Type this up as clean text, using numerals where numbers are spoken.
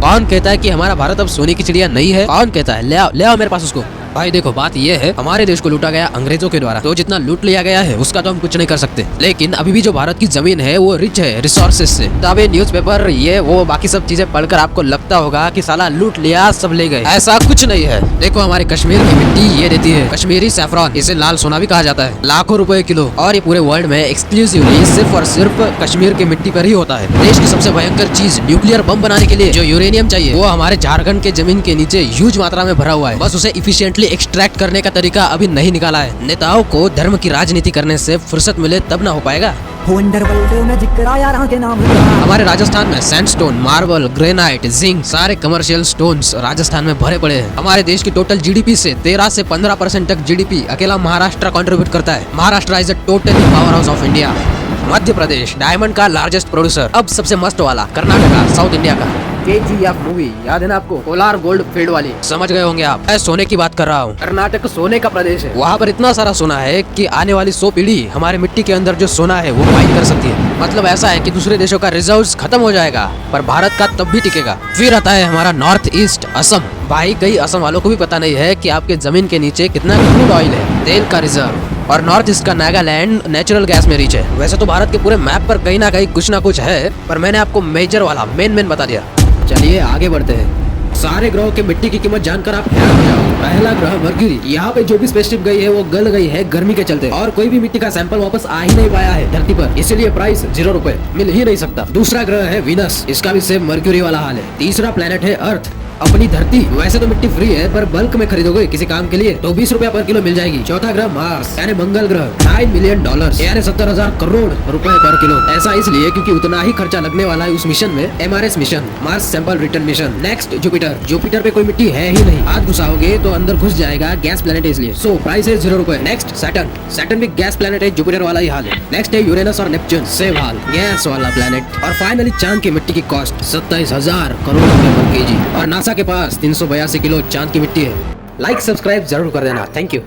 कौन कहता है कि हमारा भारत अब सोने की चिड़िया नहीं है? कौन कहता है? ले आओ मेरे पास उसको। भाई देखो, बात ये है, हमारे देश को लूटा गया अंग्रेजों के द्वारा, तो जितना लूट लिया गया है उसका तो हम कुछ नहीं कर सकते, लेकिन अभी भी जो भारत की जमीन है वो रिच है रिसोर्सेज से। तब ये न्यूज़पेपर ये वो बाकी सब चीजें पढ़कर आपको लगता होगा कि साला लूट लिया सब ले गए, ऐसा कुछ नहीं है। देखो हमारे कश्मीर की मिट्टी ये देती है कश्मीरी सैफरॉन, इसे लाल सोना भी कहा जाता है, लाखों रुपए किलो, और ये पूरे वर्ल्ड में एक्सक्लूसिवली सिर्फ और सिर्फ कश्मीर की मिट्टी पर ही होता है। देश की सबसे भयंकर चीज न्यूक्लियर बम बनाने के लिए जो यूरेनियम चाहिए वो हमारे झारखंड के जमीन के नीचे ह्यूज मात्रा में भरा हुआ है, बस उसे इफिशिएंटली एक्सट्रैक्ट करने का तरीका अभी नहीं निकाला है। नेताओं को धर्म की राजनीति करने से फुर्सत मिले तब ना हो पाएगा। हमारे राजस्थान में सैंडस्टोन, मार्बल, ग्रेनाइट, जिंक सारे कमर्शियल स्टोन्स राजस्थान में भरे पड़े हैं। हमारे देश की टोटल जीडीपी से 13 से 15% तक जीडीपी अकेला महाराष्ट्र कंट्रीब्यूट करता है। Maharashtra is a totally power house of India. Madhya Pradesh diamond का लार्जेस्ट प्रोड्यूसर। अब सबसे मस्त वाला कर्नाटका, साउथ इंडिया का। KGF मूवी याद है ना आपको? कोलार गोल्ड फील्ड वाली, समझ गए होंगे आप। मैं सोने की बात कर रहा हूँ। कर्नाटक सोने का प्रदेश है, वहाँ पर इतना सारा सोना है कि आने वाली 100 पीढ़ी हमारे मिट्टी के अंदर जो सोना है वो माइन कर सकती है। मतलब ऐसा है कि दूसरे देशों का रिजर्व्स खत्म हो जाएगा पर भारत का तब भी टिकेगा। फिर आता है हमारा नॉर्थ ईस्ट असम। भाई कई असम वालों को भी पता नहीं है कि आपके जमीन के नीचे कितना क्रूड ऑयल है, तेल का रिजर्व। और नॉर्थ ईस्ट का नागालैंड नेचुरल गैस में रिच है। वैसे तो भारत के पूरे मैप पर कहीं ना कहीं कुछ ना कुछ है, पर मैंने आपको मेजर वाला मेन बता दिया। चलिए आगे बढ़ते हैं। सारे ग्रहों के मिट्टी की कीमत जानकर आप हैरान हो जाओगे। पहला ग्रह मरक्यूरी, यहाँ पे जो भी स्पेसशिप गई है वो गल गई है गर्मी के चलते, और कोई भी मिट्टी का सैंपल वापस आ ही नहीं पाया है धरती पर, इसीलिए प्राइस 0 रुपए, मिल ही नहीं सकता। दूसरा ग्रह है वीनस, इसका भी सेम मरक्यूरी वाला हाल है। तीसरा प्लेनेट है अर्थ, अपनी धरती। वैसे तो मिट्टी फ्री है पर बल्क में खरीदोगे किसी काम के लिए तो 20 रुपया पर किलो मिल जाएगी। चौथा ग्रह मार्स यानी मंगल ग्रह, $9 मिलियन यानी 70,000 करोड़ रुपए पर किलो। ऐसा इसलिए क्योंकि उतना ही खर्चा लगने वाला है उस मिशन में, MRS mission, Mars sample return mission. Next Jupiter, Jupiter पे कोई मिट्टी है ही नहीं, हाथ घुसाओगे तो अंदर घुस जाएगा, गैस प्लेनेट है इसलिए, सो प्राइस है 0 रुपए। नेक्स्ट सैटर्न, सैटर्न भी गैस प्लेनेट है, जुपिटर वाला ही हाल है। नेक्स्ट है यूरेनस और नेपच्यून, सेम हाल, गैस वाला प्लेनेट। और फाइनली चांद की मिट्टी की कॉस्ट 27,000 करोड़ रुपए पर केजी, और नासा के पास 382 किलो चांद की मिट्टी है। लाइक सब्सक्राइब जरूर कर देना। Thank you.